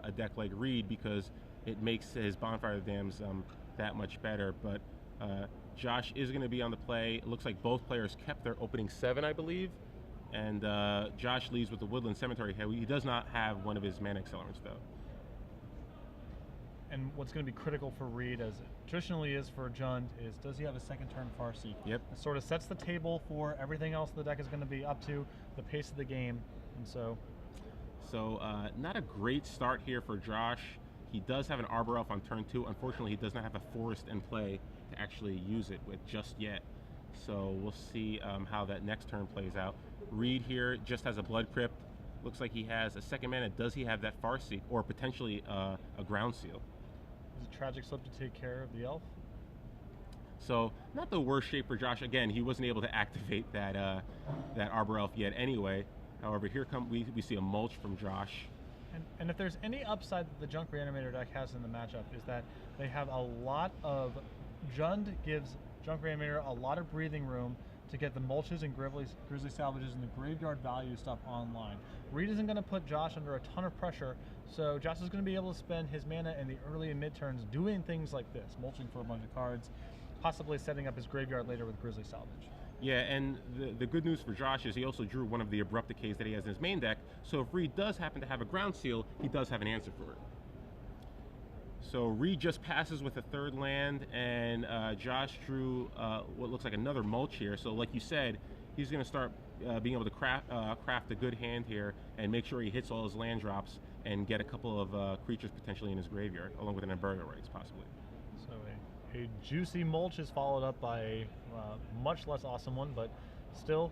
a deck like Reid because it makes his Bonfire Dams that much better. But Josh is going to be on the play. It looks like both players kept their opening 7, I believe. And Josh leads with the Woodland Cemetery. He does not have one of his mana accelerants, though. And what's going to be critical for Reid, as it traditionally is for Jund, is does he have a second turn Farseek? Yep. It sort of sets the table for everything else the deck is going to be up to, the pace of the game. And so not a great start here for Josh. He does have an Arbor Elf on turn 2. Unfortunately, he does not have a Forest in play to actually use it with just yet. So we'll see how that next turn plays out. Reid here just has a Blood Crypt. Looks like he has a second mana. Does he have that Farseek or potentially a Ground Seal? Is it Tragic Slip to take care of the elf? So not the worst shape for Josh. Again, he wasn't able to activate that Arbor Elf yet anyway. However, here we see a Mulch from Josh. And if there's any upside that the Junk Reanimator deck has in the matchup is that they have a lot of... Jund gives Junk Reanimator a lot of breathing room to get the Mulches and Grizzly Salvages and the graveyard value stuff online. Reid isn't going to put Josh under a ton of pressure, so Josh is going to be able to spend his mana in the early and mid turns doing things like this, mulching for a bunch of cards, possibly setting up his graveyard later with Grizzly Salvage. Yeah, and the good news for Josh is he also drew one of the Abrupt Decays that he has in his main deck, so if Reid does happen to have a Ground Seal, he does have an answer for it. So Reid just passes with a third land, and Josh drew what looks like another Mulch here. So like you said, he's going to start being able to craft a good hand here and make sure he hits all his land drops and get a couple of creatures potentially in his graveyard, along with an Embargo Rights possibly. So a juicy Mulch is followed up by a much less awesome one, but still,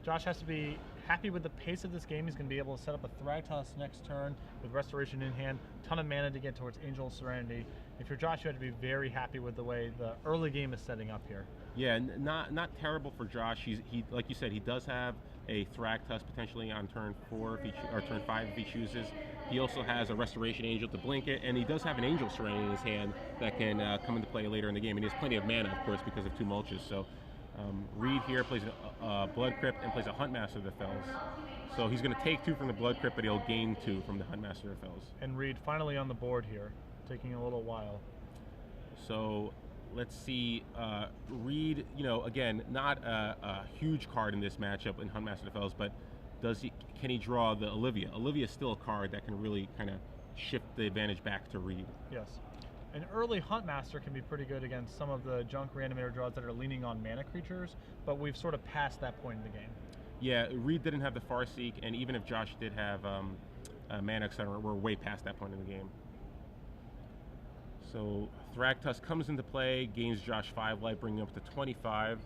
Josh has to be happy with the pace of this game. He's going to be able to set up a Thragtusk next turn with Restoration in hand, ton of mana to get towards Angel of Serenity. If you're Josh, you have to be very happy with the way the early game is setting up here. Yeah, not terrible for Josh. He like you said, he does have a Thragtusk potentially on turn 4 or turn 5 if he chooses. He also has a Restoration Angel to blink it, and he does have an Angel Serenity in his hand that can come into play later in the game. And he has plenty of mana, of course, because of 2 Mulches. So Reid here plays a Blood Crypt and plays a Huntmaster of the Fells. So he's going to take 2 from the Blood Crypt, but he'll gain 2 from the Huntmaster of the Fells. And Reid finally on the board here, taking a little while. So let's see, Reid, again, not a huge card in this matchup in Huntmaster of the Fells, but can he draw the Olivia? Olivia is still a card that can really kind of shift the advantage back to Reid. Yes. An early Huntmaster can be pretty good against some of the Junk Reanimator draws that are leaning on mana creatures, but we've sort of passed that point in the game. Yeah, Reid didn't have the Farseek, and even if Josh did have a mana accelerant, we're way past that point in the game. So Thragtusk comes into play, gains Josh 5 life, bringing him up to 25.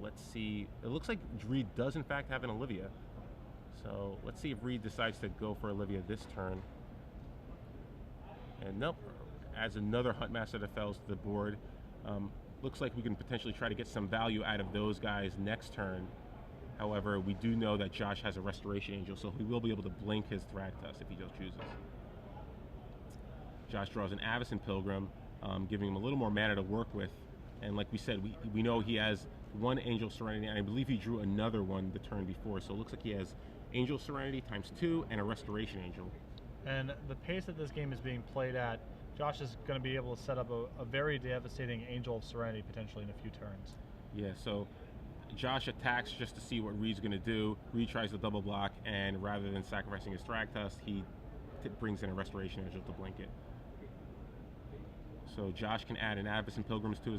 Let's see. It looks like Reid does in fact have an Olivia. So let's see if Reid decides to go for Olivia this turn. And nope. Adds another Huntmaster of the Fells to the board. Looks like we can potentially try to get some value out of those guys next turn. However, we do know that Josh has a Restoration Angel, so he will be able to blink his Thragtusk if he just chooses. Josh draws an Avacyn Pilgrim, giving him a little more mana to work with. And like we said, we know he has 1 Angel Serenity, and I believe he drew another one the turn before. So it looks like he has Angel Serenity times 2 and a Restoration Angel. And the pace that this game is being played at, Josh is going to be able to set up a very devastating Angel of Serenity potentially in a few turns. Yeah, so Josh attacks just to see what Reid's going to do. Reid tries to double block, and rather than sacrificing his Thragtusk, he brings in a Restoration Angel to blink it. So Josh can add an Avacyn Pilgrim to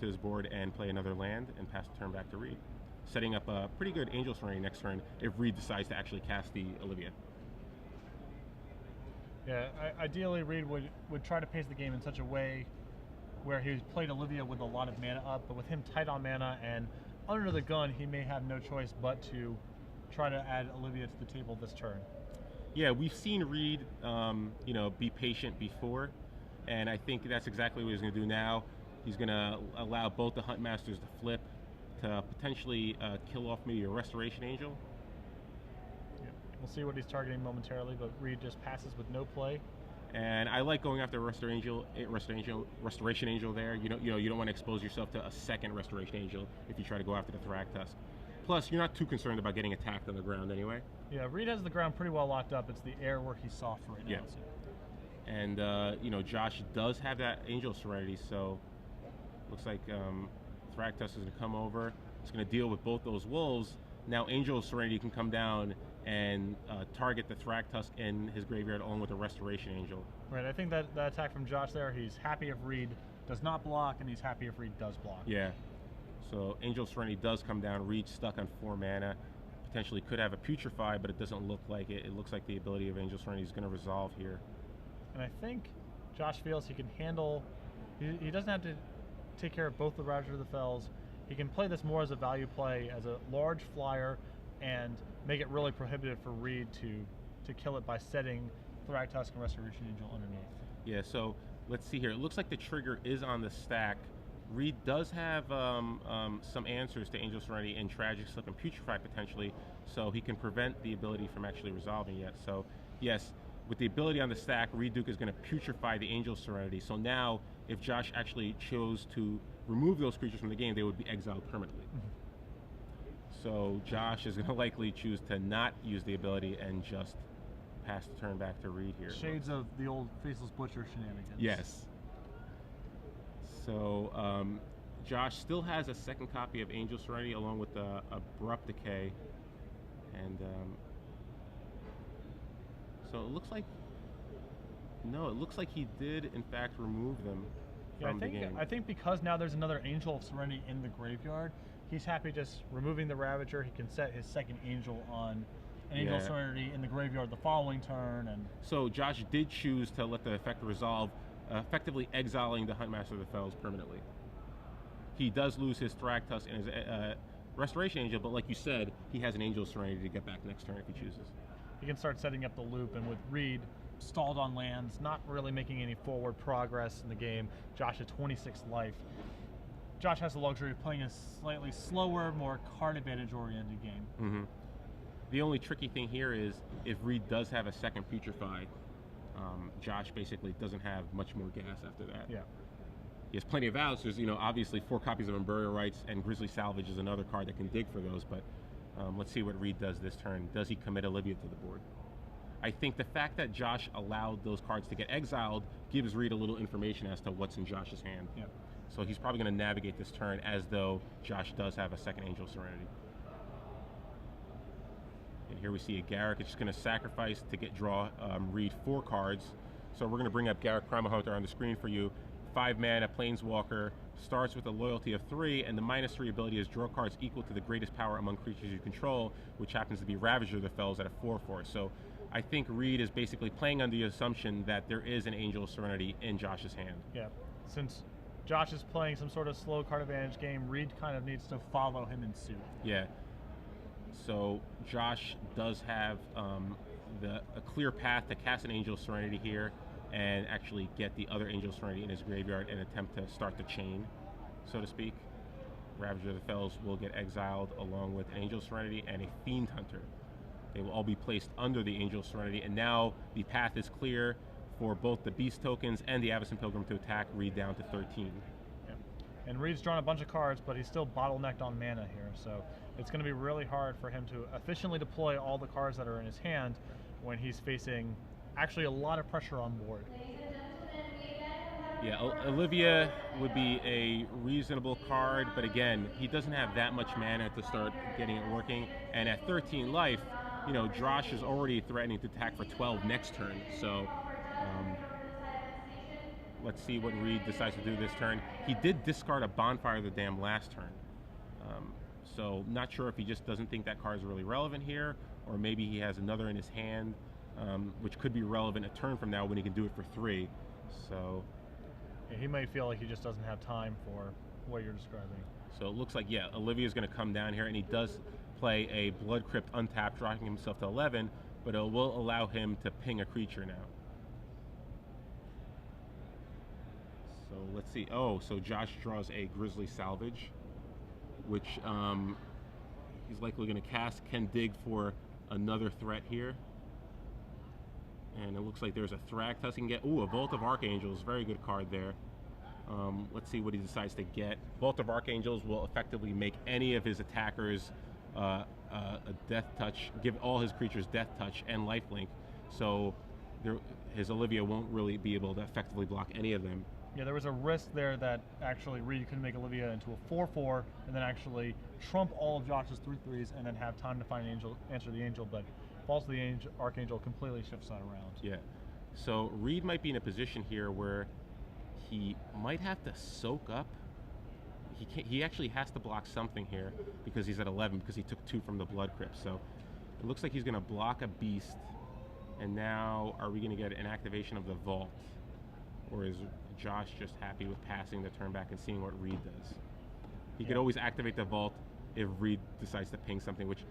his board, and play another land and pass the turn back to Reid, setting up a pretty good Angel Serenity next turn if Reid decides to actually cast the Olivia. Yeah, ideally Reid would try to pace the game in such a way where he played Olivia with a lot of mana up, but with him tight on mana and under the gun, he may have no choice but to try to add Olivia to the table this turn. Yeah, we've seen Reid, be patient before, and I think that's exactly what he's going to do now. He's going to allow both the Huntmasters to flip to potentially kill off maybe a Restoration Angel. We'll see what he's targeting momentarily, but Reid just passes with no play. And I like going after Restoration Angel there. You don't want to expose yourself to a second Restoration Angel if you try to go after the Thragtusk. Plus, you're not too concerned about getting attacked on the ground anyway. Yeah, Reid has the ground pretty well locked up. It's the air where he's soft right now. Yeah. So. And, you know, Josh does have that Angel Serenity, so looks like Thragtusk is going to come over. It's going to deal with both those wolves. Now Angel Serenity can come down and target the Thragtusk in his graveyard along with the Restoration Angel. Right, I think that attack from Josh there, he's happy if Reid does not block, and he's happy if Reid does block. Yeah. So Angel Serenity does come down. Reid's stuck on 4 mana. Potentially could have a Putrefy, but it doesn't look like it. It looks like the ability of Angel Serenity is going to resolve here. And I think Josh feels he can handle... He doesn't have to take care of both the Ravager of the Fells. He can play this more as a value play, as a large flyer, and make it really prohibitive for Reid to kill it by setting Thragtusk and Restoration Angel underneath. Yeah, so let's see here. It looks like the trigger is on the stack. Reid does have some answers to Angel Serenity and Tragic Slip and Putrefy potentially, so he can prevent the ability from actually resolving yet. So yes, with the ability on the stack, Reid Duke is going to Putrefy the Angel Serenity. So now, if Josh actually chose to remove those creatures from the game, they would be exiled permanently. So Josh is going to likely choose to not use the ability and just pass the turn back to Reid here. Shades of the old Faceless Butcher shenanigans. Yes. So Josh still has a second copy of Angel Serenity along with the Abrupt Decay. And so it looks like, no, it looks like he did in fact remove them from the game. I think because now there's another Angel of Serenity in the graveyard, he's happy just removing the Ravager. He can set his second Angel on an Angel of Serenity in the graveyard the following turn. And so Josh did choose to let the effect resolve, effectively exiling the Huntmaster of the Fells permanently. He does lose his Thragtusk and his Restoration Angel, but like you said, he has an Angel of Serenity to get back next turn if he chooses. He can start setting up the loop, and with Reid stalled on lands, not really making any forward progress in the game, Josh at 26 life. Josh has the luxury of playing a slightly slower, more card advantage oriented game. Mm-hmm. The only tricky thing here is if Reid does have a second Putrefy, Josh basically doesn't have much more gas after that. Yeah. He has plenty of outs. There's, you know, obviously 4 copies of Burial Rites, and Grizzly Salvage is another card that can dig for those, but let's see what Reid does this turn. Does he commit Olivia to the board? I think the fact that Josh allowed those cards to get exiled gives Reid a little information as to what's in Josh's hand. Yeah. So he's probably going to navigate this turn as though Josh does have a second Angel Serenity. And here we see a Garruk. It's just going to sacrifice to draw Reid 4 cards. So we're going to bring up Garruk Primal Hunter on the screen for you. 5 mana, Planeswalker, starts with a loyalty of 3, and the -3 ability is draw cards equal to the greatest power among creatures you control, which happens to be Ravager of the Fells at a 4/4. So I think Reid is basically playing under the assumption that there is an Angel of Serenity in Josh's hand. Yeah. Since Josh is playing some sort of slow card advantage game, Reid kind of needs to follow him in suit. Yeah. So Josh does have a clear path to cast an Angel of Serenity here and actually get the other Angel of Serenity in his graveyard and attempt to start the chain, so to speak. Ravager of the Fells will get exiled along with an Angel of Serenity and a Fiend Hunter. They will all be placed under the Angel of Serenity, and now the path is clear for both the Beast tokens and the Avacyn Pilgrim to attack Reid down to 13. Yeah. And Reid's drawn a bunch of cards, but he's still bottlenecked on mana here, so it's going to be really hard for him to efficiently deploy all the cards that are in his hand when he's facing actually a lot of pressure on board. Yeah, Olivia would be a reasonable card, but again, he doesn't have that much mana to start getting it working. And at 13 life, you know, Josh is already threatening to attack for 12 next turn. So let's see what Reid decides to do this turn. He did discard a Bonfire of the Damned last turn. So not sure if he just doesn't think that card is really relevant here, or maybe he has another in his hand, which could be relevant a turn from now when he can do it for 3. So yeah, he may feel like he just doesn't have time for what you're describing. So it looks like, yeah, Olivia's going to come down here, and he does play a Blood Crypt untapped, dropping himself to 11, but it will allow him to ping a creature now. So let's see. Oh, so Josh draws a Grizzly Salvage, which he's likely going to cast. Can dig for another threat here. And it looks like there's a Thragtusk he can get. Ooh, a Vault of Archangels. Very good card there. Let's see what he decides to get. Vault of Archangels will effectively make any of his attackers a death touch, give all his creatures death touch and lifelink, so his Olivia won't really be able to effectively block any of them. Yeah, there was a risk there that actually Reid could make Olivia into a 4/4 and then actually trump all of Josh's 3/3s and then have time to find an angel, answer the angel, but Falls to the Angel, Archangel completely shifts that around. Yeah. So Reid might be in a position here where he might have to soak up. He actually has to block something here because he's at 11 because he took 2 from the Blood Crypt. So it looks like he's going to block a beast. And now are we going to get an activation of the Vault? Or is Josh just happy with passing the turn back and seeing what Reid does? He could always activate the Vault if Reid decides to ping something, which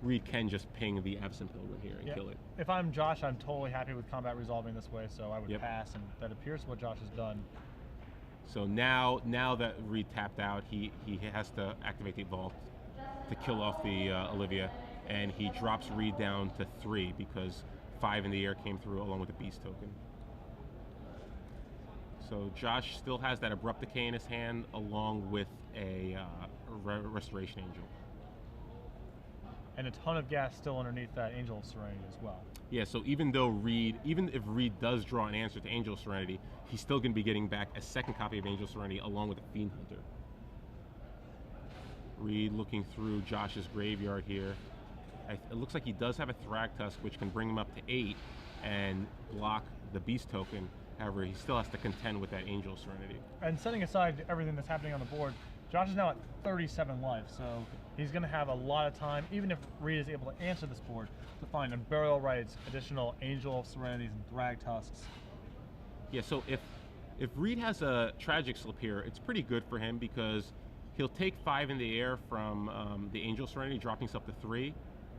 Reid can just ping the Absent Pilgrim here and kill it. If I'm Josh, I'm totally happy with combat resolving this way, so I would pass, and that appears what Josh has done. So now that Reid tapped out, he has to activate the Vault to kill off the Olivia, and he drops Reid down to 3 because 5 in the air came through along with the Beast token. So Josh still has that Abrupt Decay in his hand along with a Restoration Angel. And a ton of gas still underneath that Angel of Serenity as well. Yeah, so even if Reid does draw an answer to Angel of Serenity, he's still going to be getting back a second copy of Angel of Serenity along with the Fiend Hunter. Reid looking through Josh's graveyard here. It looks like he does have a Thragtusk, which can bring him up to 8 and block the Beast token. However, he still has to contend with that Angel of Serenity. And setting aside everything that's happening on the board, Josh is now at 37 life, so he's going to have a lot of time, even if Reid is able to answer this board, to find on Burial Rites additional Angel of Serenities and Thragtusks. Yeah, so if Reid has a Tragic Slip here, it's pretty good for him because he'll take 5 in the air from the Angel of Serenity, dropping himself to 3,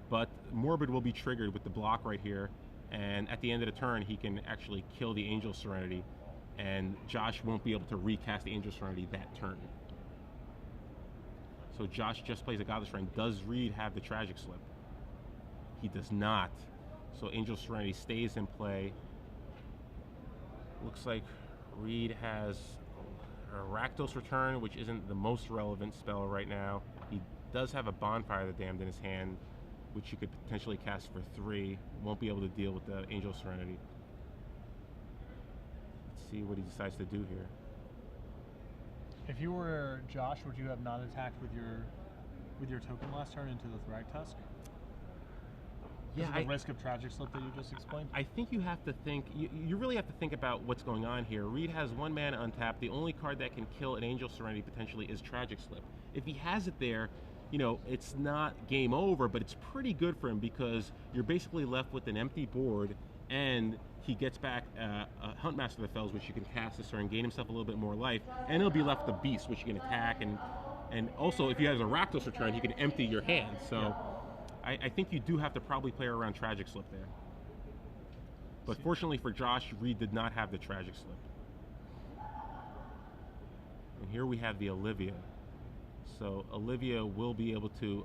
but Morbid will be triggered with the block right here, and at the end of the turn, he can actually kill the Angel of Serenity, and Josh won't be able to recast the Angel of Serenity that turn. So Josh just plays a Godless Shrine. Does Reid have the Tragic Slip? He does not. So Angel of Serenity stays in play. Looks like Reid has a Rakdos Return, which isn't the most relevant spell right now. He does have a Bonfire of the Damned in his hand, which you could potentially cast for 3. Won't be able to deal with the Angel of Serenity. Let's see what he decides to do here. If you were Josh, would you have not attacked with your token last turn into the Thragtusk? Yeah, the risk of Tragic Slip that you just explained. I think you have to think. You really have to think about what's going on here. Reid has 1 mana untapped. The only card that can kill an Angel Serenity potentially is Tragic Slip. If he has it there, you know, it's not game over, but it's pretty good for him because you're basically left with an empty board, and he gets back a Huntmaster of the Fells, which you can cast this turn, gain himself a little bit more life, and he'll be left with a Beast, which you can attack, and also if he has a Rakdos Return, he can empty your hand. So I think you do have to probably play around Tragic Slip there. But fortunately for Josh, Reid did not have the Tragic Slip. And here we have the Olivia. So Olivia will be able to,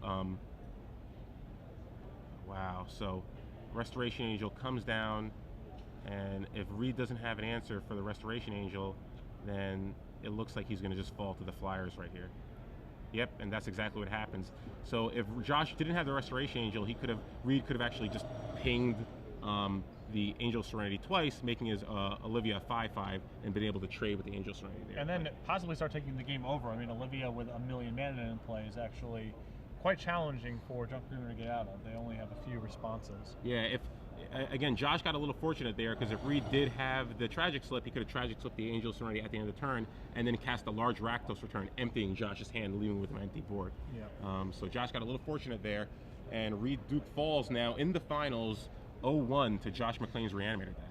wow, so Restoration Angel comes down, and if Reid doesn't have an answer for the Restoration Angel, then it looks like he's going to just fall to the Flyers right here. Yep, and that's exactly what happens. So if Josh didn't have the Restoration Angel, Reid could have actually just pinged the Angel Serenity twice, making his Olivia a 5/5, and been able to trade with the Angel Serenity there. And then possibly start taking the game over. I mean, Olivia with 1 million mana in play is actually quite challenging for Junk Greener to get out of. They only have a few responses. Yeah, again, Josh got a little fortunate there because if Reid did have the Tragic Slip, he could have Tragic Slipped the Angel Serenity at the end of the turn and then cast a large Rakdos Return, emptying Josh's hand, leaving with an empty board. Yeah. So Josh got a little fortunate there, and Reid Duke falls now in the finals 0-1 to Josh McClain's Reanimator deck.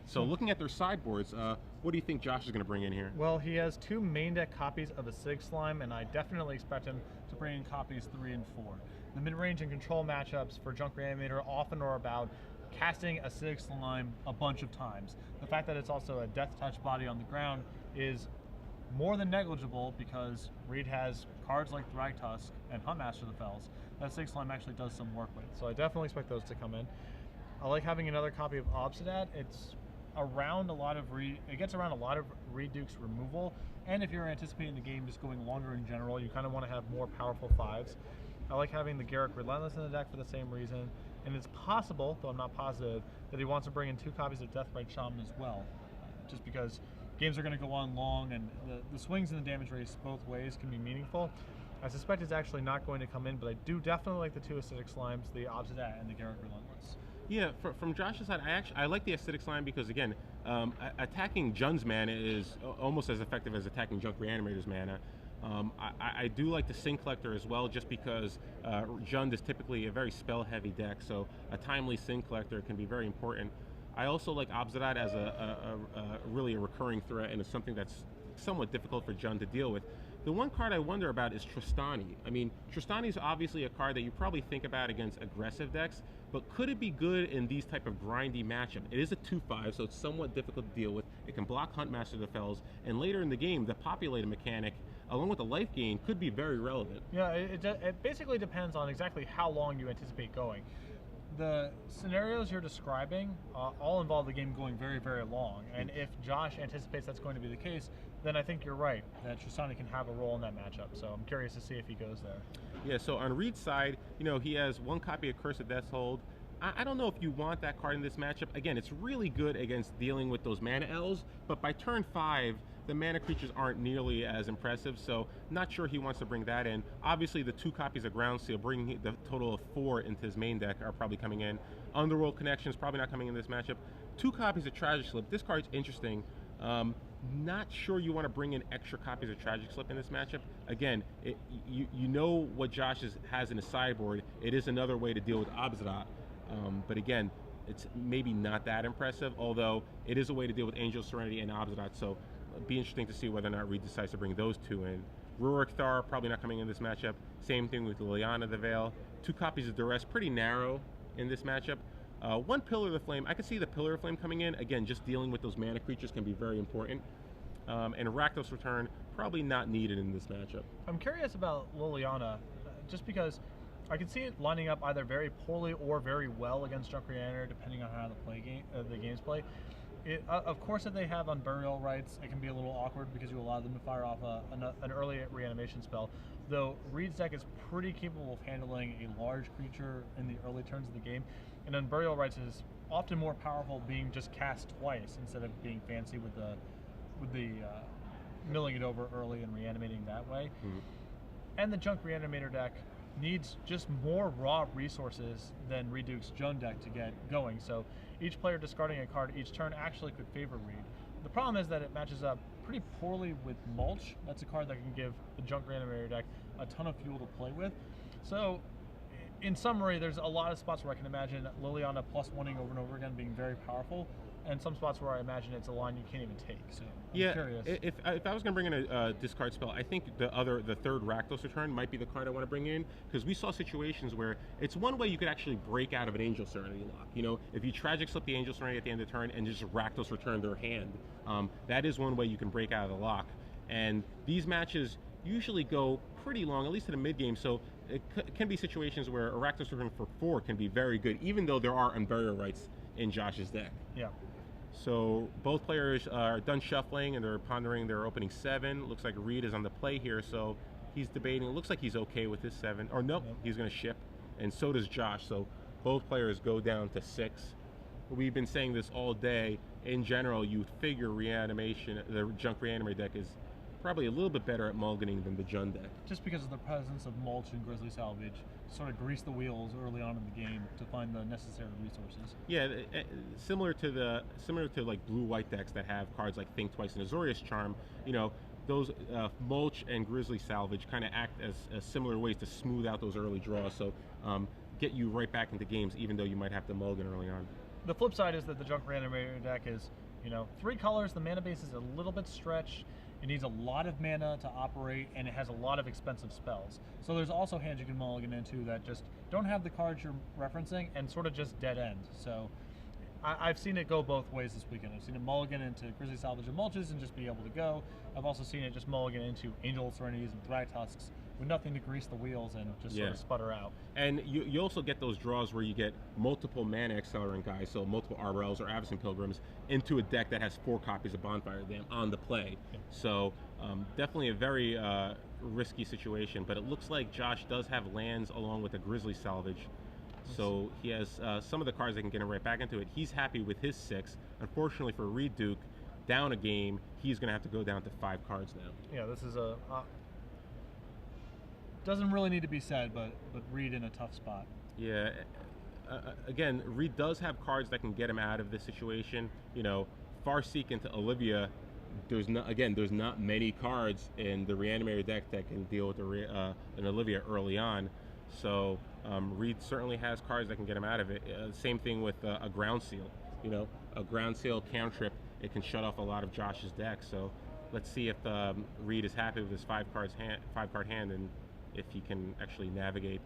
So looking at their sideboards, what do you think Josh is going to bring in here? Well, he has 2 main deck copies of the Sig Slime, and I definitely expect him to bring in copies 3 and 4. The mid-range and control matchups for Junk Reanimator often are about casting a Sig Slime a bunch of times. The fact that it's also a Death Touch body on the ground is more than negligible because Reid has cards like Thragtusk and Huntmaster of the Fells that Sig Slime actually does some work with. So I definitely expect those to come in. I like having another copy of Obsidat. It's around a lot of it gets around a lot of Reid Duke's removal, and if you're anticipating the game just going longer in general, you kind of want to have more powerful 5s. I like having the Garrick Relentless in the deck for the same reason. And it's possible, though I'm not positive, that he wants to bring in 2 copies of Deathrite Shaman as well. Just because games are going to go on long, and the swings in the damage race both ways can be meaningful. I suspect it's actually not going to come in, but I do definitely like the 2 acidic slimes, the Obsidat and the Garrick Relentless. Yeah, from Josh's side, I like the acidic slime because, again, attacking Jund's mana is almost as effective as attacking Junk Reanimator's mana. I do like the Sin Collector as well, just because Jund is typically a very spell-heavy deck, so a timely Sin Collector can be very important. I also like Obsidat as really a recurring threat, and it's something that's somewhat difficult for Jund to deal with. The one card I wonder about is Tristani. I mean, Tristani is obviously a card that you probably think about against aggressive decks, but could it be good in these type of grindy matchup? It is a 2/5, so it's somewhat difficult to deal with. It can block Huntmaster of the Fells, and later in the game, the populated mechanic, along with the life gain, could be very relevant. Yeah, it basically depends on exactly how long you anticipate going. The scenarios you're describing all involve the game going very, very long, and if Josh anticipates that's going to be the case, then I think you're right, that Tristani can have a role in that matchup, so I'm curious to see if he goes there. Yeah, so on Reid's side, he has 1 copy of Curse of Death's Hold. I don't know if you want that card in this matchup. Again, it's really good against dealing with those mana elves, but by turn 5, the mana creatures aren't nearly as impressive, so not sure he wants to bring that in. Obviously, the 2 copies of Ground Seal, bringing the total of 4 into his main deck, are probably coming in. Underworld Connection is probably not coming in this matchup. 2 copies of Tragic Slip. This card's interesting. Not sure you want to bring in extra copies of Tragic Slip in this matchup. Again, you know what Josh has in his sideboard. It is another way to deal with Obsidat. But again, it's maybe not that impressive, although it is a way to deal with Angel Serenity and Obsidat, so it'd be interesting to see whether or not Reid decides to bring those 2 in. Rurik Thar, probably not coming in this matchup. Same thing with Liliana the Veil. 2 copies of Duress, pretty narrow in this matchup. 1 Pillar of the Flame. I could see the Pillar of Flame coming in. Again, just dealing with those mana creatures can be very important. And Rakdos Return, probably not needed in this matchup. I'm curious about Liliana, just because I can see it lining up either very poorly or very well against Junk Reanimator, depending on how the games play. Of course, if they have Unburial Rights, it can be a little awkward because you allow them to fire off an early reanimation spell. Though Reid's deck is pretty capable of handling a large creature in the early turns of the game, and Unburial Rights is often more powerful being just cast twice instead of being fancy with the milling it over early and reanimating that way. And the Junk Reanimator deck needs just more raw resources than Reduke's Jund deck to get going, so each player discarding a card each turn actually could favor Reid. The problem is that it matches up pretty poorly with Mulch. That's a card that can give the Junk Reanimator deck a ton of fuel to play with. So in summary, there's a lot of spots where I can imagine Liliana +1ing over and over again being very powerful, and some spots where I imagine it's a line you can't even take. So I'm curious. If I was going to bring in a discard spell, I think the 3rd Rakdos Return might be the card I want to bring in, because we saw situations where it's one way you could actually break out of an Angel Serenity lock. If you Tragic Slip the Angel Serenity at the end of the turn and just Rakdos Return their hand, that is one way you can break out of the lock. And these matches usually go pretty long, at least in the mid game, so it can be situations where a Rakdos Return for 4 can be very good, even though there are Unburial Rights in Josh's deck. Yeah. So both players are done shuffling and they're pondering their opening 7. Looks like Reid is on the play here, so he's debating. It looks like he's okay with his 7. Or nope, he's going to ship. And so does Josh. So both players go down to 6. We've been saying this all day. In general, you figure the Junk Reanimator deck is probably a little bit better at mulliganing than the Jund deck. Just because of the presence of Mulch and Grizzly Salvage, sort of grease the wheels early on in the game to find the necessary resources. Yeah, similar to like blue-white decks that have cards like Think Twice and Azorius Charm. Those Mulch and Grizzly Salvage kind of act as similar ways to smooth out those early draws, so get you right back into games, even though you might have to mulligan early on. The flip side is that the Junk Reanimator deck is, 3 colors. The mana base is a little bit stretched. It needs a lot of mana to operate, and it has a lot of expensive spells. So there's also hands you can mulligan into that just don't have the cards you're referencing and sort of just dead end. So I've seen it go both ways this weekend. I've seen it mulligan into Grizzly Salvage and Mulches and just be able to go. I've also seen it just mulligan into Angel Serenities and Thragtusks with nothing to grease the wheels and just sort of sputter out. And you also get those draws where you get multiple mana accelerant guys, so multiple Arborels or Avacyn Pilgrims, into a deck that has 4 copies of Bonfire Dam on the play. Yeah. So definitely a very risky situation, but it looks like Josh does have lands along with a Grizzly Salvage. So he has some of the cards that can get him right back into it. He's happy with his 6. Unfortunately for Reid Duke, down a game, he's going to have to go down to 5 cards now. Yeah, this is a doesn't really need to be said, but Reid in a tough spot. Yeah. Again, Reid does have cards that can get him out of this situation. You know, Farseek into Olivia. There's not many cards in the Reanimator deck that can deal with an Olivia early on. So Reid certainly has cards that can get him out of it. Same thing with a Ground Seal. You know, a Ground Seal cantrip, it can shut off a lot of Josh's deck. So let's see if Reid is happy with his 5-card hand, and if he can actually navigate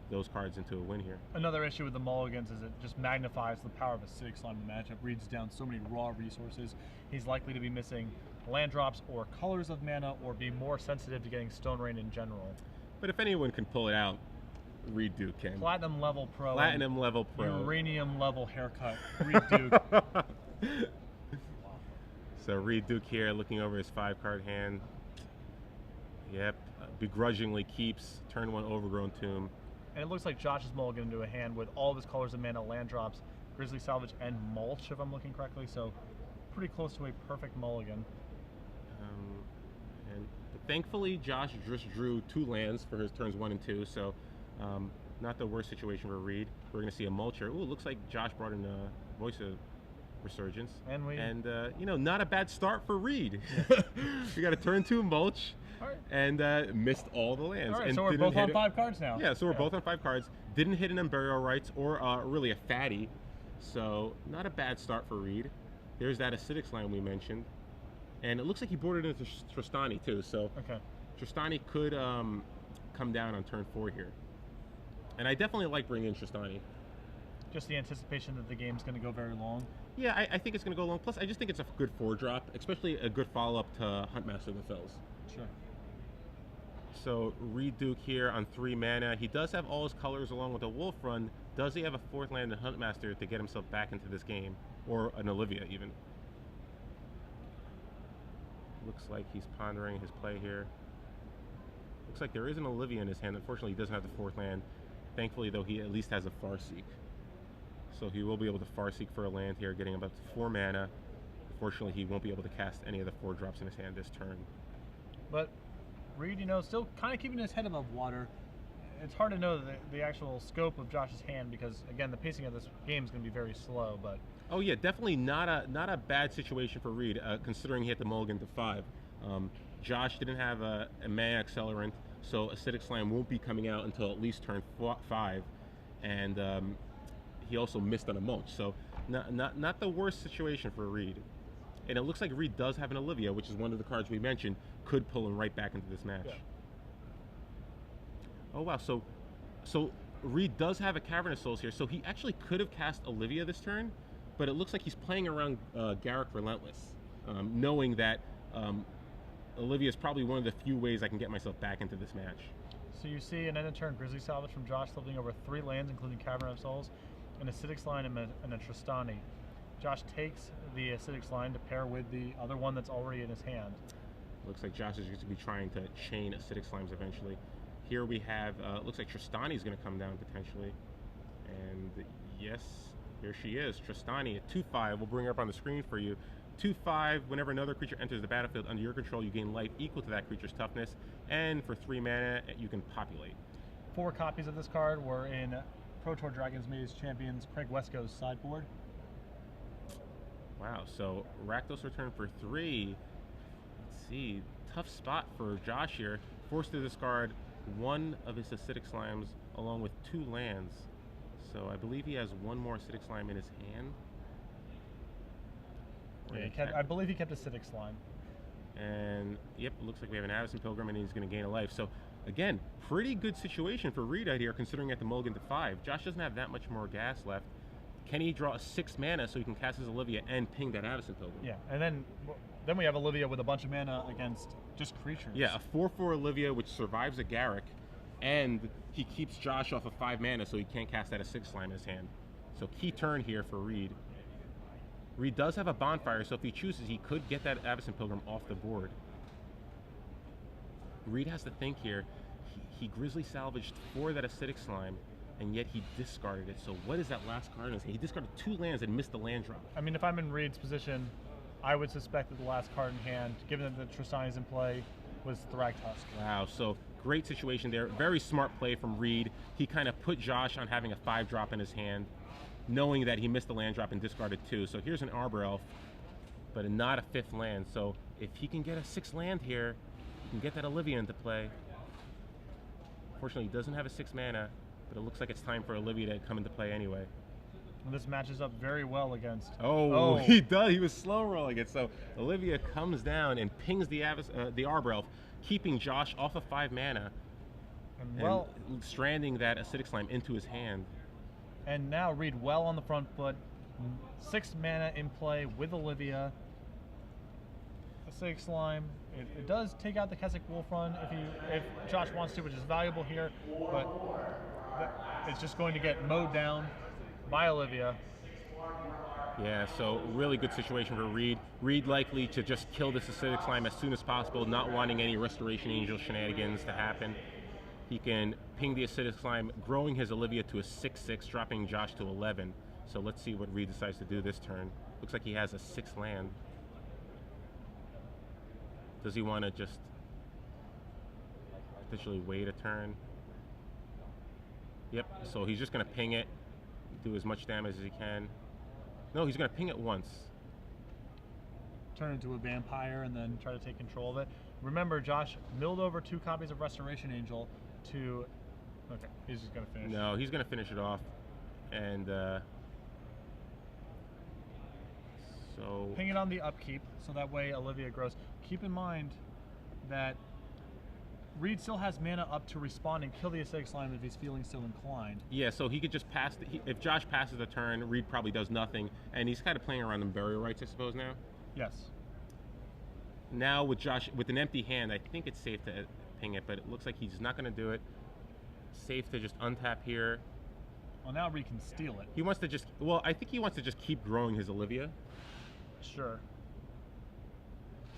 those cards into a win here. Another issue with the mulligans is it just magnifies the power of a 6 slime in the matchup. Reid's down so many raw resources. He's likely to be missing land drops or colors of mana, or be more sensitive to getting Stone Rain in general. But if anyone can pull it out, Reid Duke can. Platinum level pro. Platinum level pro. Uranium level haircut. Reid Duke. So Reid Duke here looking over his 5-card hand. Yep. Begrudgingly keeps turn 1 Overgrown Tomb. And it looks like Josh is mulligan into a hand with all of his colors of mana, land drops, Grizzly Salvage, and Mulch, if I'm looking correctly. So pretty close to a perfect mulligan. But thankfully, Josh just drew 2 lands for his turns 1 and 2. So not the worst situation for Reid. We're going to see a Mulcher. Ooh, looks like Josh brought in Voice of Resurgence. And you know, not a bad start for Reid. We got a turn 2 Mulch. Right. And missed all the lands. All right, and so we're both on 5 cards now. Yeah, so we're both on 5 cards. Didn't hit an Unburial Rites or really a fatty. So not a bad start for Reid. There's that Acidic Slime we mentioned. And it looks like he boarded into Tristani too. So Tristani could come down on turn 4 here. And I definitely like bringing in Tristani. Just the anticipation that the game's going to go very long. Yeah, I think it's going to go long. Plus, I just think it's a good 4-drop, especially a good follow-up to Huntmaster of the Fells. Sure. So Reid Duke here on 3 mana. He does have all his colors along with a Wolf Run. Does he have a 4th land in Huntmaster to get himself back into this game? Or an Olivia, even. Looks like he's pondering his play here. Looks like there is an Olivia in his hand. Unfortunately, he doesn't have the 4th land. Thankfully, though, he at least has a Farseek. So he will be able to Farseek for a land here, getting about 4 mana. Unfortunately, he won't be able to cast any of the 4 drops in his hand this turn. But Reid, you know, still kind of keeping his head above water. It's hard to know the actual scope of Josh's hand because, again, the pacing of this game is going to be very slow. But oh yeah, definitely not a bad situation for Reid, considering he hit the mulligan to 5. Josh didn't have a mana accelerant, so Acidic Slime won't be coming out until at least turn 5, and he also missed on a Mulch. So not the worst situation for Reid. And it looks like Reid does have an Olivia, which is one of the cards we mentioned, could pull him right back into this match. Yeah. Oh wow, so Reid does have a Cavern of Souls here, so he actually could have cast Olivia this turn, but it looks like he's playing around Garruk Relentless, knowing that Olivia is probably one of the few ways I can get myself back into this match. So you see an end of turn Grizzly Salvage from Josh, living over 3 lands, including Cavern of Souls, an Acidic Slime, and a Tristani. Josh takes the Acidic Slime to pair with the other one that's already in his hand. Looks like Josh is going to be trying to chain Acidic Slimes eventually. Here we have, looks like Tristani is going to come down potentially. And yes, here she is, Tristani at 2/5. We'll bring her up on the screen for you. 2/5, whenever another creature enters the battlefield under your control, you gain life equal to that creature's toughness. And for 3 mana, you can populate. 4 copies of this card were in Pro Tour Dragons Maze Champions Craig Wesco's sideboard. Wow, so Rakdos return for 3. Let's see, tough spot for Josh here. Forced to discard 1 of his Acidic Slimes along with 2 lands. So I believe he has 1 more Acidic Slime in his hand. Yeah, I believe he kept Acidic Slime. And yep, it looks like we have an Avacyn Pilgrim and he's going to gain a life. So again, pretty good situation for Reid out here considering at the mulligan to 5. Josh doesn't have that much more gas left. Can he draw 6 mana so he can cast his Olivia and ping that Avacyn Pilgrim? Yeah, and then we have Olivia with a bunch of mana against just creatures. Yeah, a 4/4 Olivia which survives a Garruk, and he keeps Josh off of 5 mana so he can't cast that Acidic Slime in his hand. So key turn here for Reid. Reid does have a Bonfire, so if he chooses, he could get that Avacyn Pilgrim off the board. Reid has to think here. He Grizzly salvaged 4 that acidic slime, and yet he discarded it. So what is that last card in his hand? He discarded 2 lands and missed the land drop. I mean, if I'm in Reid's position, I would suspect that the last card in hand, given that the Tristani is in play, was Thragtusk. Wow, so great situation there. Very smart play from Reid. He kind of put Josh on having a 5-drop in his hand, knowing that he missed the land drop and discarded 2. So here's an Arbor Elf, but not a 5th land. So if he can get a 6th land here, he can get that Olivia into play. Fortunately, he doesn't have a 6 mana, but it looks like it's time for Olivia to come into play anyway. And this matches up very well against... Oh, he does. He was slow rolling it. So Olivia comes down and pings the Arbor Elf, keeping Josh off of 5 mana, and stranding that acidic slime into his hand. And now Reid well on the front foot. 6 mana in play with Olivia. Acidic slime. It does take out the Keswick Wolf Run if Josh wants to, which is valuable here, but it's just going to get mowed down by Olivia. Yeah, so really good situation for Reid. Reid likely to just kill this acidic slime as soon as possible, not wanting any Restoration Angel shenanigans to happen. He can ping the acidic slime, growing his Olivia to a 6/6, dropping Josh to 11. So let's see what Reid decides to do this turn. Looks like he has a 6th land. Does he want to just potentially wait a turn? Yep, so he's just going to ping it, do as much damage as he can. No, he's going to ping it once. Turn into a vampire and then try to take control of it. Remember, Josh milled over 2 copies of Restoration Angel to... Okay, he's just going to finish. No, he's going to finish it off. And so... Ping it on the upkeep, so that way Olivia grows. Keep in mind that Reid still has mana up to respond and kill the acidic slime if he's feeling so inclined. Yeah, so he could just pass. If Josh passes the turn, Reid probably does nothing, and he's kind of playing around in burial rights, I suppose now. Yes. Now with Josh with an empty hand, I think it's safe to ping it, but it looks like he's not going to do it. Safe to just untap here. Well, now Reid can steal it. He wants to just. Well, I think he wants to just keep growing his Olivia. Sure.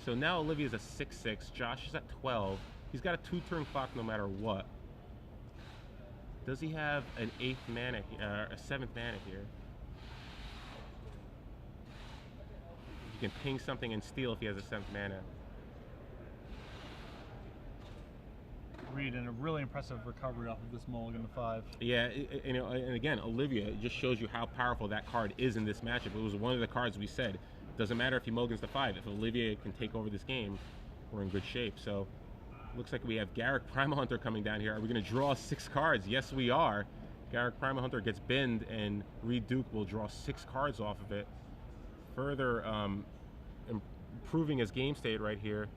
So now Olivia's a 6/6. Josh is at 12. He's got a 2-turn clock no matter what. Does he have an 8th mana, a 7th mana here? He can ping something and steal if he has a 7th mana. Reid in a really impressive recovery off of this mulligan to 5. Yeah, and again, Olivia just shows you how powerful that card is in this matchup. It was one of the cards we said. Doesn't matter if he mulligans to 5. If Olivia can take over this game, we're in good shape. So, looks like we have Garruk Primal Hunter coming down here. Are we going to draw 6 cards? Yes, we are. Garruk Primal Hunter gets binned, and Reid Duke will draw 6 cards off of it. Further improving his game state right here.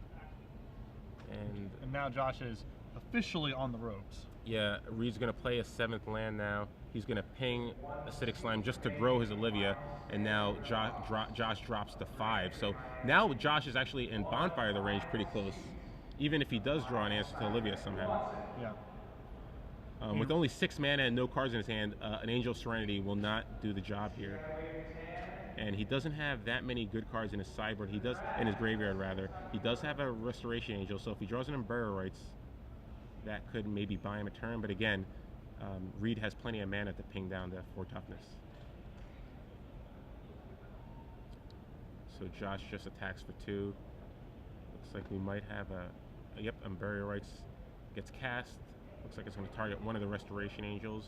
And now Josh is officially on the ropes. Yeah, Reid's going to play a 7th land now. He's going to ping Acidic Slime just to grow his Olivia, and now Josh drops to 5. So now Josh is actually in Bonfire the range pretty close, even if he does draw an answer to Olivia somehow. Yeah. With only 6 mana and no cards in his hand, an Angel of Serenity will not do the job here. And he doesn't have that many good cards in his sideboard. He does, in his graveyard rather. He does have a Restoration Angel, so if he draws an Burial Rites, that could maybe buy him a turn. But again, Reid has plenty of mana to ping down to 4 toughness. So Josh just attacks for 2. Looks like we might have yep, Burial Rites gets cast. Looks like it's going to target one of the Restoration Angels,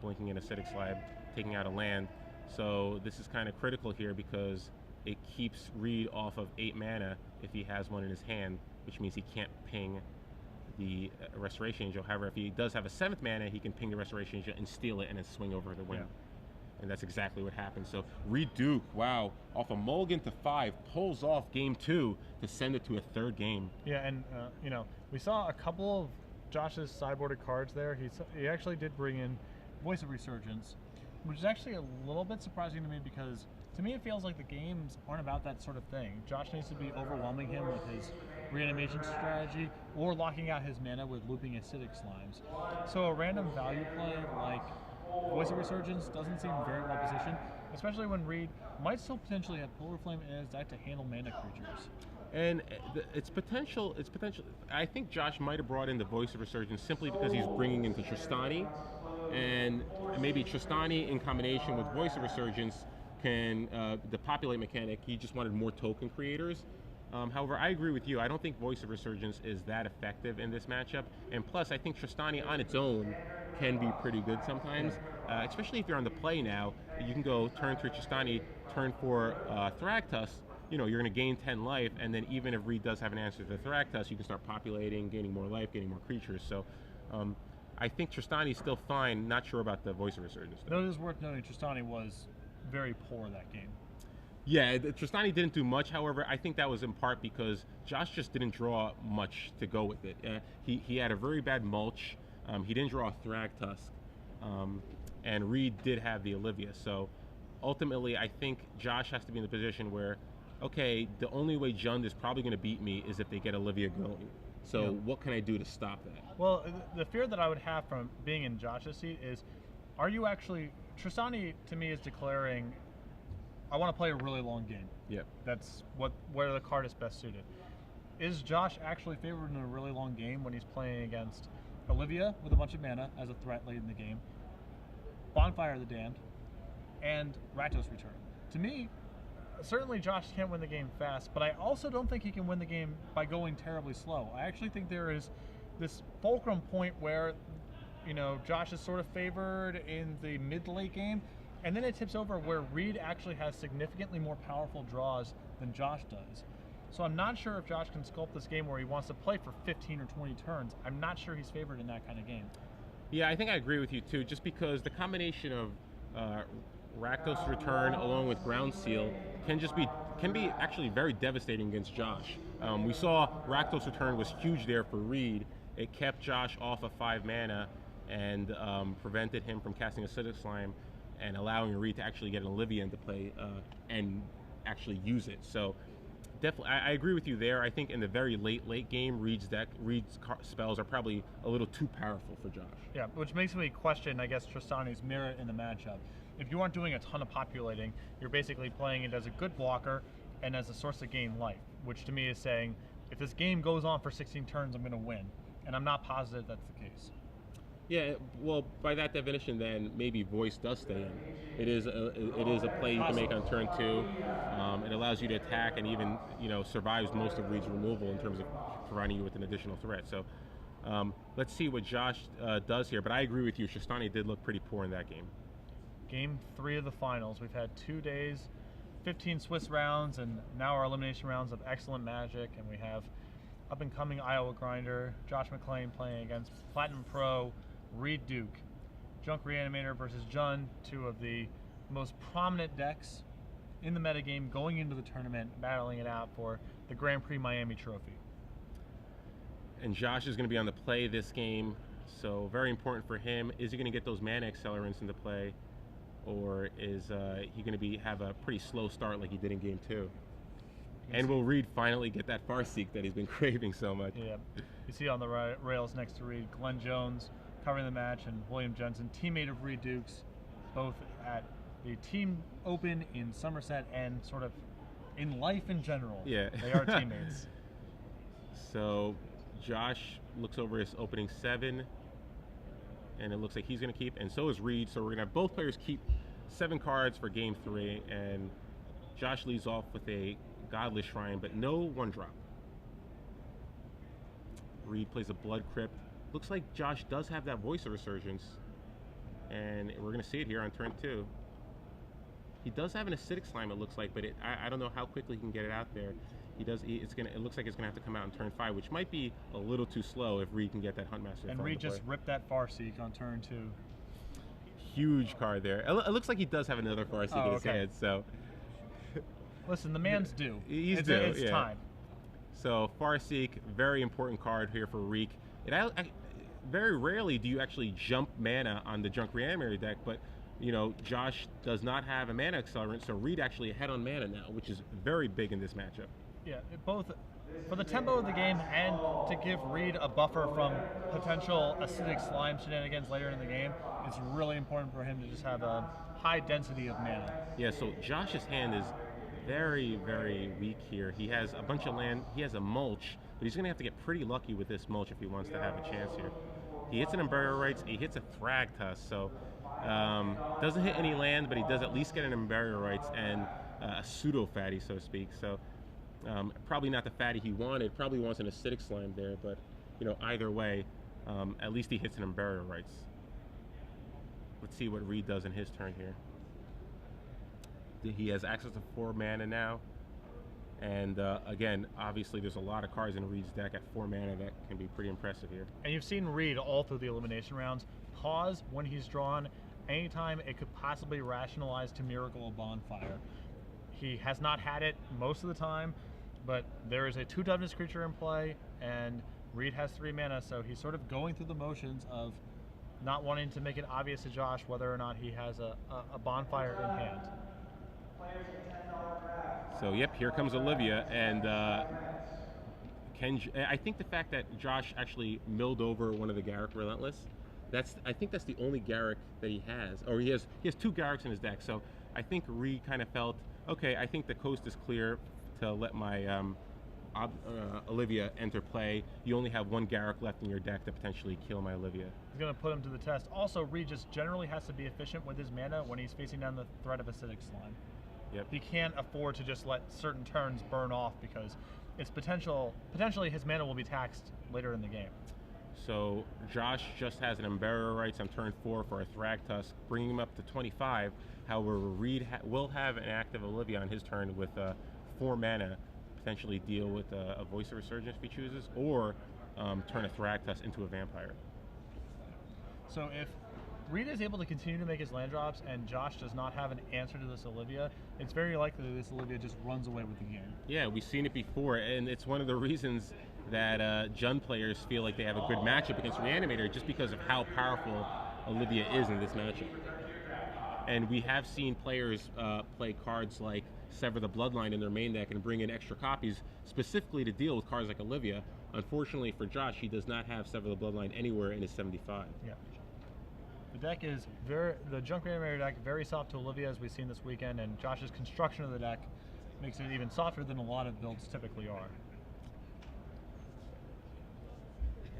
blinking in Acidic Slab, taking out a land. So this is kind of critical here because it keeps Reid off of 8 mana if he has one in his hand, which means he can't ping the Restoration Angel. However, if he does have a 7th mana, he can ping the Restoration Angel and steal it and then swing over the win. Yeah. And that's exactly what happened. So Reid Duke, wow, off a mulligan to 5, pulls off game 2 to send it to a 3rd game. Yeah, and you know, we saw a couple of Josh's sideboarded cards there. He actually did bring in Voice of Resurgence, which is actually a little bit surprising to me because to me it feels like the games aren't about that sort of thing. Josh needs to be overwhelming him with his reanimation strategy or locking out his mana with looping acidic slimes. So a random value play like Voice of Resurgence doesn't seem very well positioned, especially when Reid might still potentially have Polar Flame in his deck to handle mana creatures. And its potential. I think Josh might have brought in the Voice of Resurgence simply because he's bringing into Tristani, and maybe Tristani in combination with Voice of Resurgence can the populate mechanic. He just wanted more token creators. However, I agree with you. I don't think Voice of Resurgence is that effective in this matchup. And plus, I think Tristani on its own can be pretty good sometimes, especially if you're on the play now. You can go turn 3 Tristani, turn 4 Thragtusk. You know, you're going to gain 10 life, and then even if Reid does have an answer to the Thragtusk, you can start populating, gaining more life, getting more creatures. So I think Tristani's still fine. Not sure about the Voice of Resurgence. No, it is worth noting Tristani was very poor that game. Yeah, Tristani didn't do much. However, I think that was in part because Josh just didn't draw much to go with it. He had a very bad mulch. He didn't draw a Thragtusk. And Reid did have the Olivia. So ultimately, I think Josh has to be in the position where, okay, the only way Jund is probably going to beat me is if they get Olivia going. So what can I do to stop that? Well, the fear that I would have from being in Josh's seat is, are you actually... Tristani, to me, is declaring, I want to play a really long game. Yeah. That's where the card is best suited. Is Josh actually favored in a really long game when he's playing against Olivia with a bunch of mana as a threat late in the game, Bonfire of the Damned, and Rakdos Return? To me, certainly Josh can't win the game fast, but I also don't think he can win the game by going terribly slow. I actually think there is this fulcrum point where, you know, Josh is sort of favored in the mid to late game, and then it tips over where Reid actually has significantly more powerful draws than Josh does. So I'm not sure if Josh can sculpt this game where he wants to play for 15 or 20 turns. I'm not sure he's favored in that kind of game. Yeah, I think I agree with you too, just because the combination of Rakdos Return along with Ground Seal can be actually very devastating against Josh. We saw Rakdos Return was huge there for Reid. It kept Josh off of 5 mana and prevented him from casting Acidic Slime and allowing Reid to actually get an Olivia into play and actually use it. So definitely, I agree with you there. I think in the very late game, Reid's spells are probably a little too powerful for Josh. Yeah, which makes me question, I guess, Tristani's merit in the matchup. If you aren't doing a ton of populating, you're basically playing it as a good blocker and as a source to gain life, which to me is saying, if this game goes on for 16 turns, I'm going to win. And I'm not positive that's the case. Yeah, well, by that definition, then maybe Voice does stay in. It is a play you can make on turn 2. It allows you to attack and even, you know, survives most of Reid's removal in terms of providing you with an additional threat. So let's see what Josh does here. But I agree with you. Tristani did look pretty poor in that game. Game 3 of the finals. We've had 2 days, 15 Swiss rounds, and now our elimination rounds of excellent Magic. And we have up-and-coming Iowa grinder Josh McClain playing against Platinum Pro Reid Duke. Junk Reanimator versus Jund, 2 of the most prominent decks in the metagame going into the tournament, battling it out for the Grand Prix Miami trophy. And Josh is going to be on the play this game, so very important for him. Is he going to get those mana accelerants into play, or is he going to have a pretty slow start like he did in game 2? And will Reid finally get that Farseek that he's been craving so much? Yeah. You see on the rails next to Reid, Glenn Jones covering the match, and William Jensen, teammate of Reid Dukes, both at the team open in Somerset and sort of in life in general. Yeah. They are teammates. So Josh looks over his opening 7, and it looks like he's going to keep, and so is Reid. So we're going to have both players keep 7 cards for game 3, and Josh leads off with a Godless Shrine, but no 1-drop. Reid plays a Blood Crypt. Looks like Josh does have that Voice of Resurgence, and we're going to see it here on turn 2. He does have an Acidic Slime, it looks like, but I don't know how quickly he can get it out there. It looks like it's going to have to come out in turn 5, which might be a little too slow if Reid can get that Huntmaster. And Reid just ripped that Farseek on turn 2. Huge card there. It looks like he does have another Farseek in his hand, so. Listen, the man's due. He's due. It's time. So Farseek, very important card here for Reek. Very rarely do you actually jump mana on the Junk Reanimator deck, but you know, Josh does not have a mana accelerant, so Reid actually ahead on mana now, which is very big in this matchup. Yeah, both for the tempo of the game and to give Reid a buffer from potential Acidic Slime shenanigans later in the game. It's really important for him to just have a high density of mana. Yeah, so Josh's hand is very, very weak here. He has a bunch of land. He has a mulch, but he's going to have to get pretty lucky with this mulch if he wants to have a chance here. He hits an Unburial Rites. He hits a Thragtusk, so doesn't hit any land, but he does at least get an Unburial Rites and a pseudo fatty, so to speak. So probably not the fatty he wanted. Probably wants an Acidic Slime there, but either way, at least he hits an Unburial Rites. Let's see what Reid does in his turn here. He has access to 4 mana now, and again, obviously there's a lot of cards in Reid's deck at 4 mana that can be pretty impressive here. And you've seen Reid all through the elimination rounds pause when he's drawn anytime it could possibly rationalize to Miracle a Bonfire. He has not had it most of the time, but there is a 2 toughness creature in play, and Reid has 3 mana, so he's sort of going through the motions of not wanting to make it obvious to Josh whether or not he has a Bonfire in hand. So yep, here comes Olivia, and I think the fact that Josh actually milled over one of the Garruk Relentless, I think that's the only Garruk that he has, or he has 2 Garruks in his deck. So I think Reid kind of felt, okay, I think the coast is clear to let my Olivia enter play. You only have 1 Garruk left in your deck to potentially kill my Olivia. He's going to put him to the test. Also, Reid just generally has to be efficient with his mana when he's facing down the threat of Acidic Slime. Yep. He can't afford to just let certain turns burn off because it's potentially his mana will be taxed later in the game. So Josh just has an Unburial Rites on turn 4 for a Thragtusk, bringing him up to 25. However, Reid will have an active Olivia on his turn with 4 mana, potentially deal with a Voice of Resurgence if he chooses, or turn a Thragtusk into a Vampire. So if Reid is able to continue to make his land drops and Josh does not have an answer to this Olivia, it's very likely that this Olivia just runs away with the game. Yeah, we've seen it before, and it's one of the reasons that Jund players feel like they have a good matchup against Reanimator, just because of how powerful Olivia is in this matchup. And we have seen players play cards like Sever the Bloodline in their main deck and bring in extra copies specifically to deal with cards like Olivia. Unfortunately for Josh, he does not have Sever the Bloodline anywhere in his 75. Yeah. The deck is the Junk Reanimator deck, very soft to Olivia, as we've seen this weekend, and Josh's construction of the deck makes it even softer than a lot of builds typically are.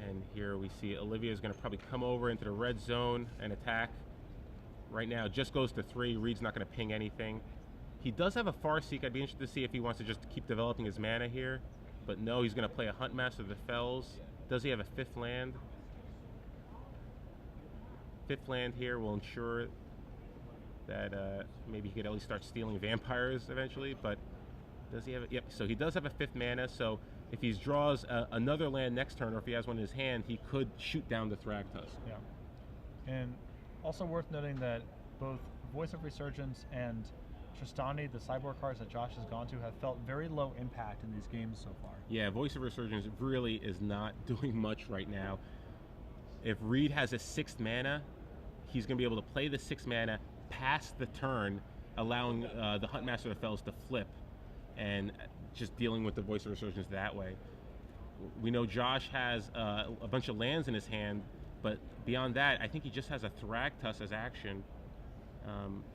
And here we see Olivia is going to probably come over into the red zone and attack. Right now, it just goes to 3. Reid's not going to ping anything. He does have a Farseek. I'd be interested to see if he wants to just keep developing his mana here. But no, he's going to play a Huntmaster of the Fells. Does he have a 5th land? 5th land here will ensure that maybe he could at least start stealing vampires eventually. But does he have it? Yep, so he does have a 5th mana. So if he draws another land next turn, or if he has one in his hand, he could shoot down the Thragtusk. Yeah. And also worth noting that both Voice of Resurgence and Tristani, the sideboard cards that Josh has gone to, have felt very low impact in these games so far. Yeah, Voice of Resurgence really is not doing much right now. If Reid has a 6th mana, he's going to be able to play the 6th mana past the turn, allowing the Huntmaster of the Fells to flip, and just dealing with the Voice of Resurgence that way. We know Josh has a bunch of lands in his hand, but beyond that, I think he just has a Thragtusk as action.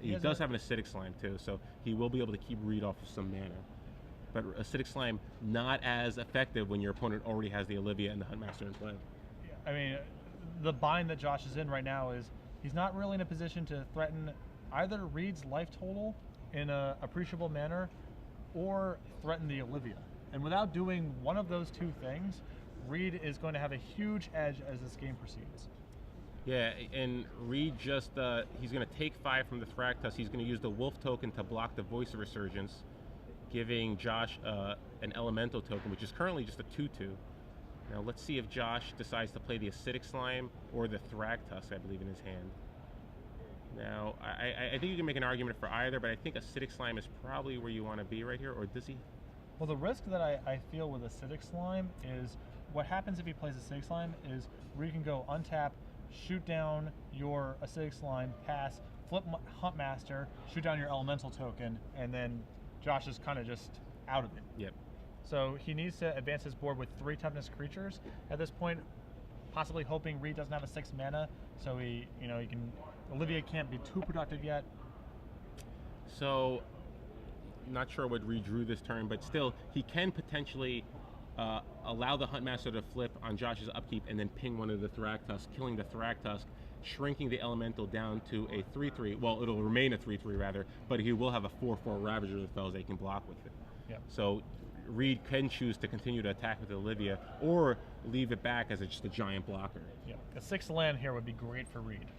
He does have an Acidic Slime too, so he will be able to keep Reid off of some mana. But Acidic Slime not as effective when your opponent already has the Olivia and the Huntmaster in play. I mean, the bind that Josh is in right now is he's not really in a position to threaten either Reid's life total in an appreciable manner or threaten the Olivia. And without doing one of those 2 things, Reid is going to have a huge edge as this game proceeds. Yeah, and Reid just, he's going to take 5 from the Thragtusk. He's going to use the Wolf token to block the Voice of Resurgence, giving Josh an Elemental token, which is currently just a 2/2. Now let's see if Josh decides to play the Acidic Slime or the Thragtusk, I believe, in his hand. Now, I think you can make an argument for either, but I think Acidic Slime is probably where you want to be right here, or does he? Well, the risk that I feel with Acidic Slime is what happens if he plays Acidic Slime is Reid can go untap, shoot down your Acidic Slime, pass, flip Huntmaster, shoot down your Elemental token, and then Josh is kind of just out of it. Yep. So he needs to advance his board with 3 toughness creatures at this point, possibly hoping Reid doesn't have a 6th mana, so he can. Olivia can't be too productive yet, So, not sure what Reid drew this turn, but still, he can potentially allow the Huntmaster to flip on Josh's upkeep and then ping one of the Thragtusk, killing the Thragtusk, shrinking the Elemental down to a 3/3. Well, it'll remain a 3/3 rather, but he will have a 4/4 Ravager of Fells that he can block with it. Yep. So Reid can choose to continue to attack with Olivia or leave it back as just a giant blocker. Yeah, a 6 land here would be great for Reid.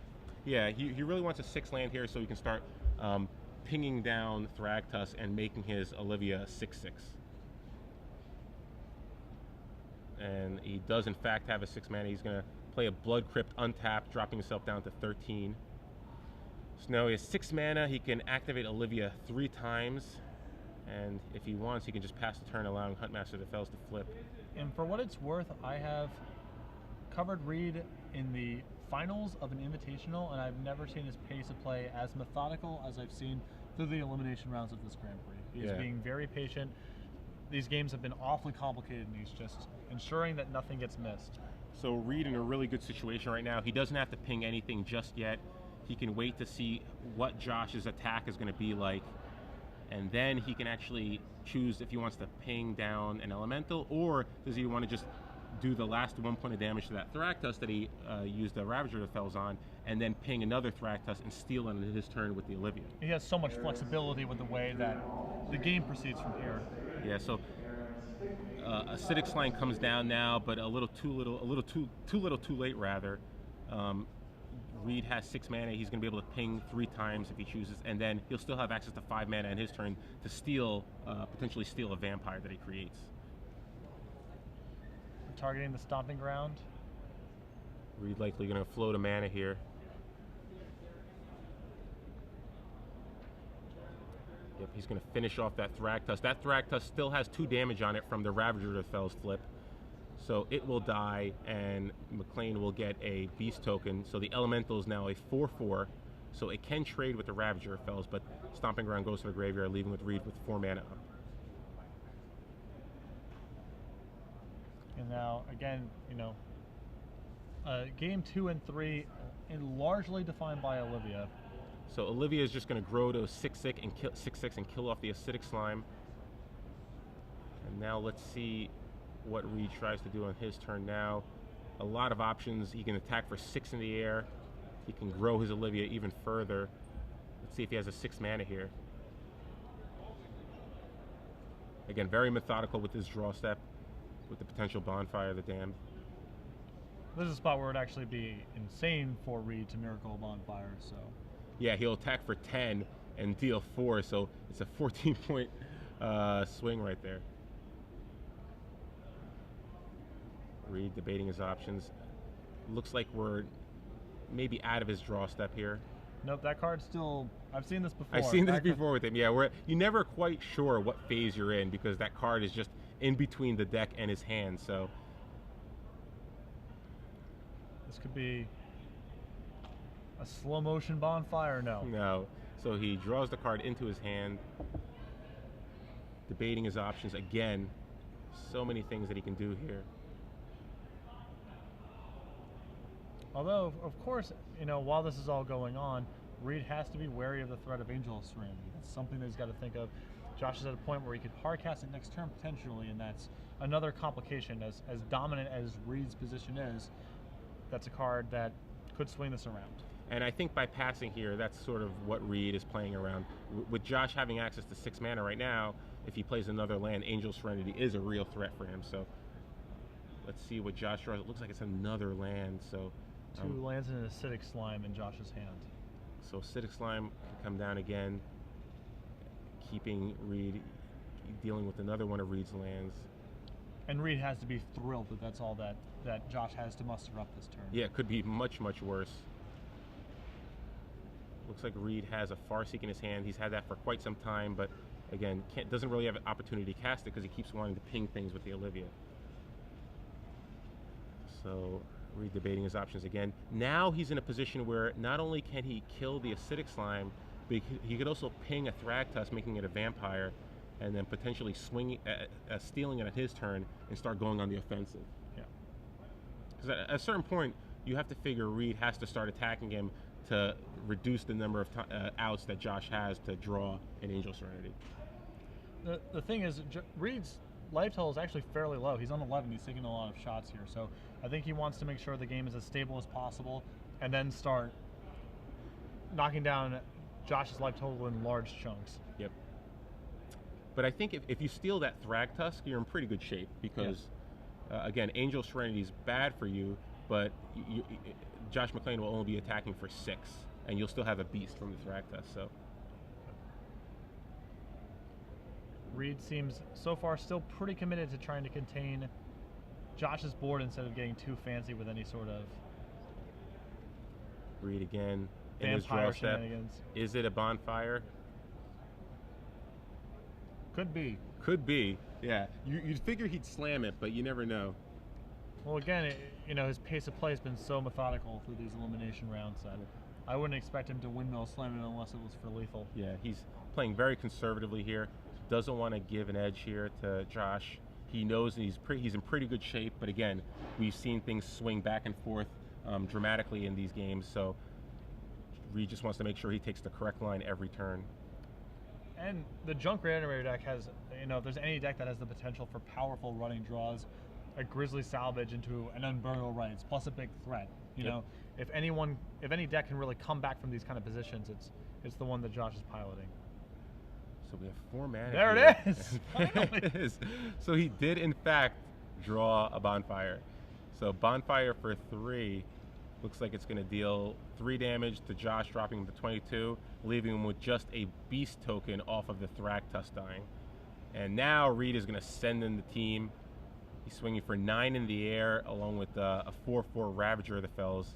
Yeah, he really wants a 6 land here so he can start pinging down Thragtusk and making his Olivia 6/6. And he does in fact have a 6 mana. He's going to play a Blood Crypt untapped, dropping himself down to 13. So now he has 6 mana. He can activate Olivia 3 times. And if he wants, he can just pass the turn, allowing Huntmaster of Fells to flip. And for what it's worth, I have covered Reid in the finals of an Invitational, and I've never seen his pace of play as methodical as I've seen through the elimination rounds of this Grand Prix. He's being very patient. These games have been awfully complicated, and he's just ensuring that nothing gets missed. So Reid in a really good situation right now. He doesn't have to ping anything just yet. He can wait to see what Josh's attack is going to be like, and then he can actually choose if he wants to ping down an Elemental, or does he want to just do the last 1 point of damage to that Thragtusk that he used the Ravager of Fells on, and then ping another Thragtusk and steal on his turn with the Olivia. He has so much flexibility with the way that the game proceeds from here. Yeah, so Acidic Slime comes down now, but a little too late rather. Reid has 6 mana. He's going to be able to ping 3 times if he chooses, and then he'll still have access to 5 mana in his turn to steal, potentially steal a vampire that he creates. Targeting the Stomping Ground. Reid likely going to float a mana here. Yep, he's going to finish off that Thragtusk. That Thragtusk still has 2 damage on it from the Ravager of Fells flip. So it will die, and McClain will get a Beast token. So the Elemental is now a 4/4. So it can trade with the Ravager of Fells, but Stomping Ground goes to the graveyard, leaving with Reid with 4 mana up. And now, again, you know, game 2 and 3, and largely defined by Olivia. So Olivia is just going to grow to 6/6 and kill 6/6 and kill off the Acidic Slime. And now let's see what Reid tries to do on his turn now. A lot of options. He can attack for 6 in the air. He can grow his Olivia even further. Let's see if he has a 6 mana here. Again, very methodical with his draw step, with the potential Bonfire of the Damned. This is a spot where it would actually be insane for Reid to Miracle Bonfire, so. Yeah, he'll attack for 10 and deal 4, so it's a 14-point swing right there. Reid debating his options. Looks like we're maybe out of his draw step here. Nope, that card's still. I've seen this before. I've seen this before with him. Yeah, you're never quite sure what phase you're in because that card is just in between the deck and his hand. So this could be a slow motion Bonfire. No. So he draws the card into his hand, debating his options again. So many things that he can do here. Although, of course, you know, while this is all going on, Reid has to be wary of the threat of Angel of Serenity. That's something that he's got to think of. Josh is at a point where he could hard cast it next turn potentially, and that's another complication. As dominant as Reid's position is, that's a card that could swing this around. And I think by passing here, that's sort of what Reid is playing around. With Josh having access to 6 mana right now, if he plays another land, Angel of Serenity is a real threat for him. So let's see what Josh draws. It looks like it's another land. So 2 lands and an Acidic Slime in Josh's hand. So Acidic Slime can come down again, keeping Reid, dealing with another one of Reid's lands. And Reid has to be thrilled that that's all that Josh has to muster up this turn. Yeah, it could be much, much worse. Looks like Reid has a Farseek in his hand. He's had that for quite some time, but again, doesn't really have an opportunity to cast it because he keeps wanting to ping things with the Olivia. So Reid debating his options again. Now he's in a position where not only can he kill the Acidic Slime, but he could also ping a Thragtusk, making it a vampire, and then potentially stealing it at his turn and start going on the offensive. Yeah. Because at a certain point, you have to figure Reid has to start attacking him to reduce the number of outs that Josh has to draw an Angel Serenity. The thing is, Reid's life total is actually fairly low. He's on 11. He's taking a lot of shots here. So I think he wants to make sure the game is as stable as possible and then start knocking down Josh's life total in large chunks. Yep. But I think if you steal that Thragtusk, you're in pretty good shape because, again, Angel Serenity is bad for you, but Josh McClain will only be attacking for 6, and you'll still have a beast from the Thragtusk. So Reid seems so far still pretty committed to trying to contain Josh's board instead of getting too fancy with any sort of Reid again in his vampire draw step. shenanigans. Is it a bonfire? Could be. Could be. Yeah. You'd figure he'd slam it, but you never know. Well, again, his pace of play has been so methodical through these elimination rounds that I wouldn't expect him to windmill slam it unless it was for lethal. Yeah, he's playing very conservatively here. Doesn't want to give an edge here to Josh. He knows that he's in pretty good shape, but again, we've seen things swing back and forth dramatically in these games, so Reid just wants to make sure he takes the correct line every turn. And the Junk Reanimator deck has, if there's any deck that has the potential for powerful running draws, a Grizzly Salvage into an Unburial Rites, plus a big threat. You know, if any deck can really come back from these kind of positions, it's the one that Josh is piloting. So we have 4 mana. There here. it is. There it is. So he did in fact draw a Bonfire. So Bonfire for 3 looks like it's going to deal 3 damage to Josh, dropping him to 22, leaving him with just a Beast token off of the Thragtusk dying. And now Reid is going to send in the team. He's swinging for 9 in the air, along with a 4/4 Ravager of the Fells.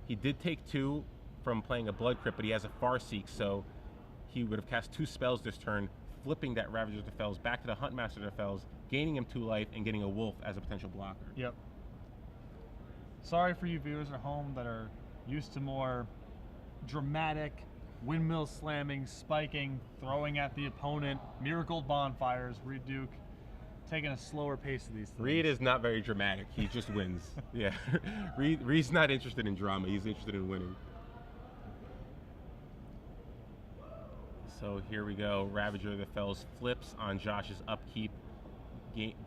He did take 2 from playing a Blood Crypt, but he has a Farseek, so he would have cast 2 spells this turn, flipping that Ravager of the Fells back to the Huntmaster of the Fells, gaining him 2 life, and getting a Wolf as a potential blocker. Yep. Sorry for you viewers at home that are used to more dramatic windmill slamming, spiking, throwing at the opponent, miracle bonfires. Reid Duke taking a slower pace of these things. Reid is not very dramatic. He just wins. Yeah. Reid's not interested in drama. He's interested in winning. So here we go. Ravager of the Fells flips on Josh's upkeep,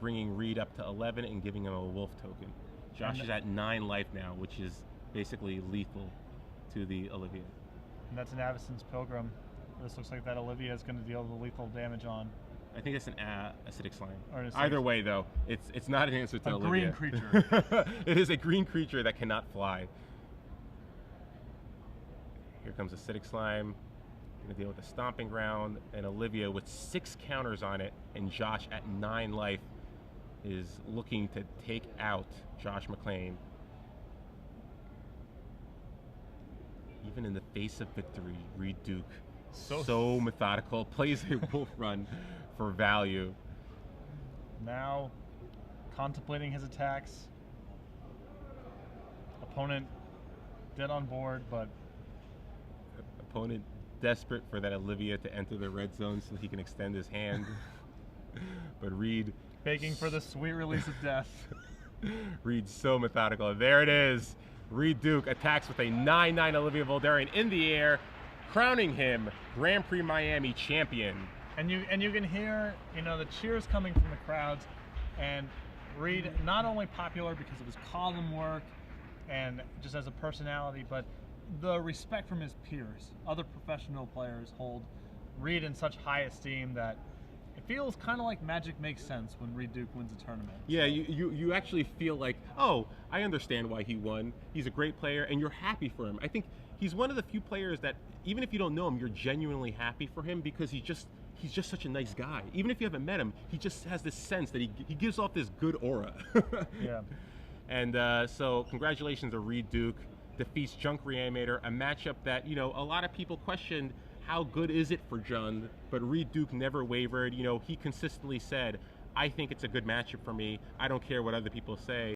bringing Reid up to 11 and giving him a Wolf token. Josh is at 9 life now, which is basically lethal to the Olivia. And that's an Avacyn's Pilgrim. This looks like that Olivia is going to deal the lethal damage on. I think it's an acidic slime. An Either way, though, it's not an answer to a Olivia. Green creature. It is a green creature that cannot fly. Here comes acidic slime. Going to deal with the Stomping Ground, and Olivia with 6 counters on it, and Josh at 9 life is looking to take out Josh McClain. Even in the face of victory, Reid Duke, so methodical, plays a Wolf run for value. Now, contemplating his attacks. Opponent dead on board, but opponent desperate for that Olivia to enter the red zone so he can extend his hand. But Reid begging for the sweet release of death. Reid's so methodical. There it is. Reid Duke attacks with a 9/9 Olivia Voldarian in the air, crowning him Grand Prix Miami champion. And you can hear, the cheers coming from the crowds, and Reid not only popular because of his column work and just as a personality, but the respect from his peers. Other professional players hold Reid in such high esteem that it feels kind of like magic makes sense when Reid Duke wins a tournament. Yeah, so you actually feel like, oh, I understand why he won. He's a great player, and you're happy for him. I think he's one of the few players that, even if you don't know him, you're genuinely happy for him because he's just such a nice guy. Even if you haven't met him, he just has this sense that he gives off this good aura. Yeah. And so congratulations to Reid Duke. Defeats Junk Reanimator, a matchup that, a lot of people questioned how good is it for Jund, but Reid Duke never wavered. He consistently said, I think it's a good matchup for me. I don't care what other people say.